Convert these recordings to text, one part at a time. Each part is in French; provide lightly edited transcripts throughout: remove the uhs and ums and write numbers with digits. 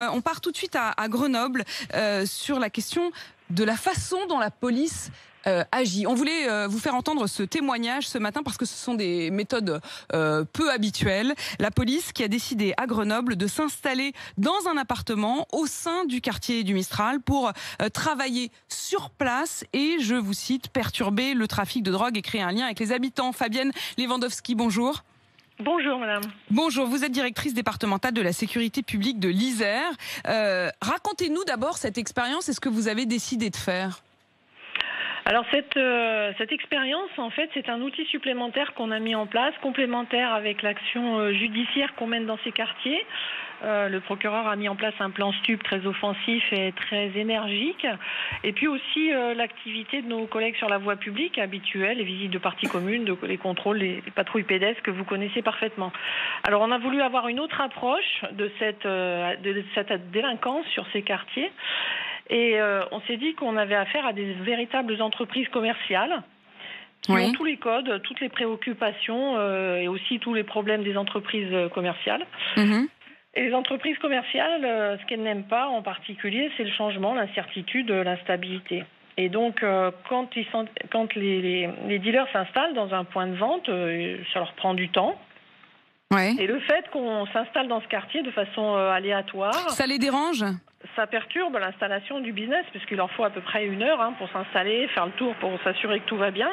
On part tout de suite à Grenoble sur la question de la façon dont la police agit. On voulait vous faire entendre ce témoignage ce matin parce que ce sont des méthodes peu habituelles. La police qui a décidé à Grenoble de s'installer dans un appartement au sein du quartier du Mistral pour travailler sur place et, je vous cite, perturber le trafic de drogue et créer un lien avec les habitants. Fabienne Lewandowski, bonjour. Bonjour madame. Bonjour, vous êtes directrice départementale de la sécurité publique de l'Isère. Racontez-nous d'abord cette expérience et ce que vous avez décidé de faire. Alors cette expérience, en fait, c'est un outil supplémentaire qu'on a mis en place, complémentaire avec l'action judiciaire qu'on mène dans ces quartiers. Le procureur a mis en place un plan STUP très offensif et très énergique. Et puis aussi l'activité de nos collègues sur la voie publique habituelle, les visites de parties communes, les contrôles, les patrouilles pédestres que vous connaissez parfaitement. Alors on a voulu avoir une autre approche de cette délinquance sur ces quartiers. Et on s'est dit qu'on avait affaire à des véritables entreprises commerciales qui ont tous les codes, toutes les préoccupations et aussi tous les problèmes des entreprises commerciales. Et les entreprises commerciales, ce qu'elles n'aiment pas en particulier, c'est le changement, l'incertitude, l'instabilité. Et donc, quand les dealers s'installent dans un point de vente, ça leur prend du temps. Ouais. Et le fait qu'on s'installe dans ce quartier de façon aléatoire... Ça les dérange ? Ça perturbe l'installation du business, puisqu'il leur faut à peu près 1 heure pour s'installer, faire le tour pour s'assurer que tout va bien.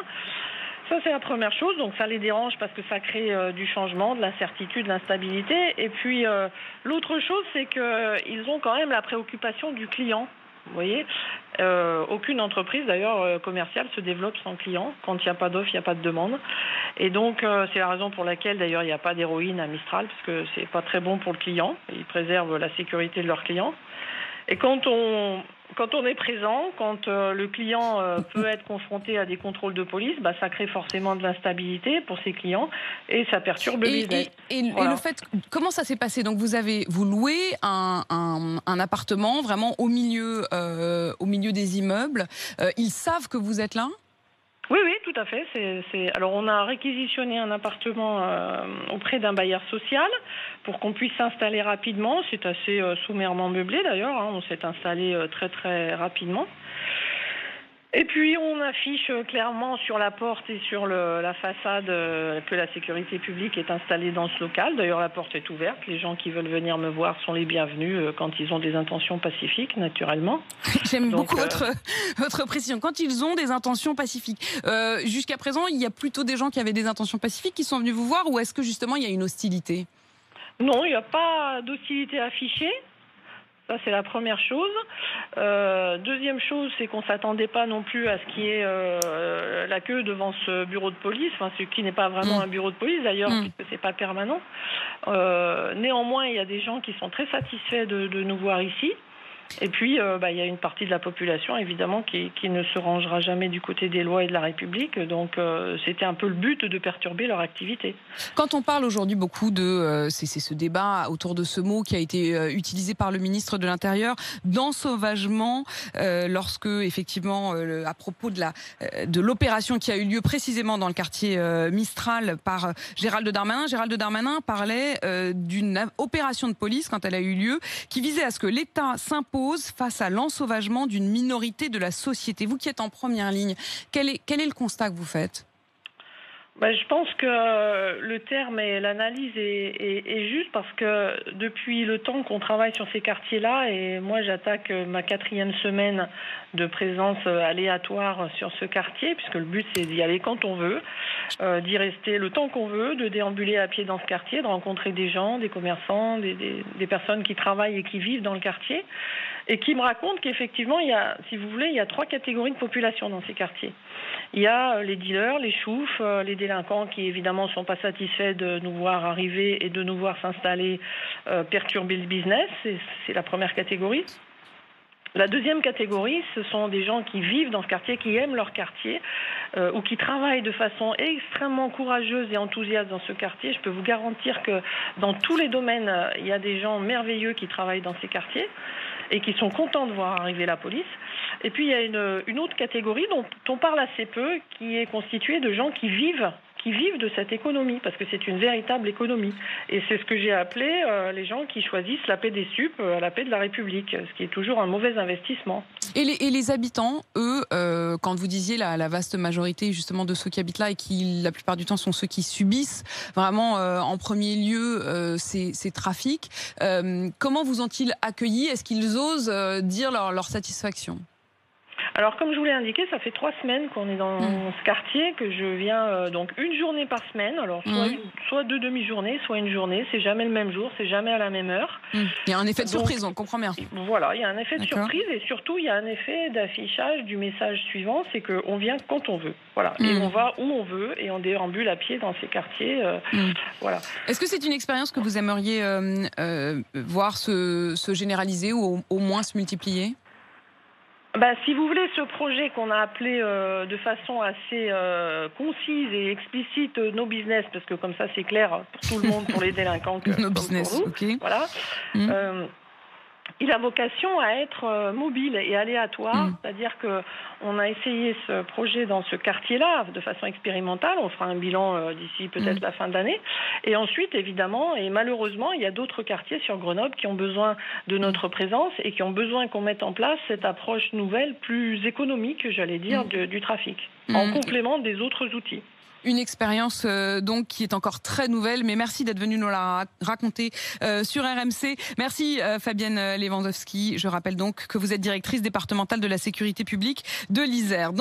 Ça, c'est la première chose. Donc, ça les dérange parce que ça crée du changement, de l'incertitude, de l'instabilité. Et puis, l'autre chose, c'est qu'ils ont quand même la préoccupation du client. Vous voyez, aucune entreprise, d'ailleurs, commerciale se développe sans client. Quand il n'y a pas d'offre, il n'y a pas de demande. Et donc, c'est la raison pour laquelle, d'ailleurs, il n'y a pas d'héroïne à Mistral, parce que c'est pas très bon pour le client. Ils préservent la sécurité de leurs clients. Et quand on est présent, quand le client peut être confronté à des contrôles de police, ça crée forcément de l'instabilité pour ses clients et ça perturbe le business. Voilà. Et le fait, comment ça s'est passé? Donc vous louez un appartement vraiment au milieu des immeubles. Ils savent que vous êtes là? Oui, tout à fait. Alors, on a réquisitionné un appartement auprès d'un bailleur social pour qu'on puisse s'installer rapidement. C'est assez sommairement meublé d'ailleurs. On s'est installé très très rapidement. Et puis, on affiche clairement sur la porte et sur la façade que la sécurité publique est installée dans ce local. D'ailleurs, la porte est ouverte. Les gens qui veulent venir me voir sont les bienvenus quand ils ont des intentions pacifiques, naturellement. J'aime beaucoup votre précision. Quand ils ont des intentions pacifiques. Jusqu'à présent, il y a plutôt des gens qui avaient des intentions pacifiques qui sont venus vous voir, ou est-ce que justement il y a une hostilité? Non, il n'y a pas d'hostilité affichée. Ça, c'est la première chose. Deuxième chose, c'est qu'on ne s'attendait pas non plus à ce qu'il y ait la queue devant ce bureau de police, ce qui n'est pas vraiment un bureau de police d'ailleurs, puisque ce n'est pas permanent. Néanmoins, il y a des gens qui sont très satisfaits de nous voir ici. Et puis, il y a une partie de la population, évidemment, qui ne se rangera jamais du côté des lois et de la République. Donc, c'était un peu le but de perturber leur activité. Quand on parle aujourd'hui beaucoup de... c'est ce débat autour de ce mot qui a été utilisé par le ministre de l'Intérieur, d'ensauvagement, lorsque, effectivement, à propos de l'opération qui a eu lieu précisément dans le quartier Mistral par Gérald Darmanin parlait d'une opération de police, quand elle a eu lieu, qui visait à ce que l'État s'impose face à l'ensauvagement d'une minorité de la société. Vous qui êtes en première ligne, quel est le constat que vous faites? Je pense que le terme et l'analyse est juste parce que depuis le temps qu'on travaille sur ces quartiers-là, et moi j'attaque ma 4e semaine de présence aléatoire sur ce quartier, puisque le but c'est d'y aller quand on veut, d'y rester le temps qu'on veut, de déambuler à pied dans ce quartier, de rencontrer des gens, des commerçants, des personnes qui travaillent et qui vivent dans le quartier, et qui me racontent qu'effectivement il y a 3 catégories de population dans ces quartiers. Il y a les dealers, les choufs, les délinquants qui évidemment ne sont pas satisfaits de nous voir arriver et de nous voir s'installer, perturber le business. C'est la première catégorie. La deuxième catégorie, ce sont des gens qui vivent dans ce quartier, qui aiment leur quartier ou qui travaillent de façon extrêmement courageuse et enthousiaste dans ce quartier. Je peux vous garantir que dans tous les domaines, il y a des gens merveilleux qui travaillent dans ces quartiers et qui sont contents de voir arriver la police. Et puis il y a une autre catégorie dont on parle assez peu, qui est constituée de gens qui vivent qui vivent de cette économie, parce que c'est une véritable économie. Et c'est ce que j'ai appelé les gens qui choisissent la paix des sup à la paix de la République, ce qui est toujours un mauvais investissement. Et les habitants, eux, quand vous disiez la vaste majorité justement de ceux qui habitent là et qui, la plupart du temps, sont ceux qui subissent vraiment en premier lieu ces trafics, comment vous ont-ils accueillis? Est-ce qu'ils osent dire leur satisfaction? Alors, comme je vous l'ai indiqué, ça fait 3 semaines qu'on est dans ce quartier, que je viens donc une journée par semaine. Alors, soit 2 demi-journées, soit une journée. C'est jamais le même jour, c'est jamais à la même heure. Il y a un effet de surprise, on comprend bien. Voilà, il y a un effet de surprise et surtout, il y a un effet d'affichage du message suivant, c'est qu'on vient quand on veut. Voilà, et on va où on veut et on déambule à pied dans ces quartiers. Voilà. Est-ce que c'est une expérience que vous aimeriez voir se généraliser ou au moins se multiplier? Si vous voulez, ce projet qu'on a appelé de façon assez concise et explicite No Business, parce que comme ça c'est clair pour tout le monde, pour les délinquants que No Business, pour nous, okay. Voilà. Il a vocation à être mobile et aléatoire, c'est-à-dire qu'on a essayé ce projet dans ce quartier-là de façon expérimentale. On fera un bilan d'ici peut-être la fin de l'année. Et ensuite, évidemment, et malheureusement, il y a d'autres quartiers sur Grenoble qui ont besoin de notre présence et qui ont besoin qu'on mette en place cette approche nouvelle, plus économique, j'allais dire, du trafic, en complément des autres outils. Une expérience donc qui est encore très nouvelle, mais merci d'être venue nous la raconter sur RMC. Merci Fabienne Lewandowski. Je rappelle donc que vous êtes directrice départementale de la sécurité publique de l'Isère.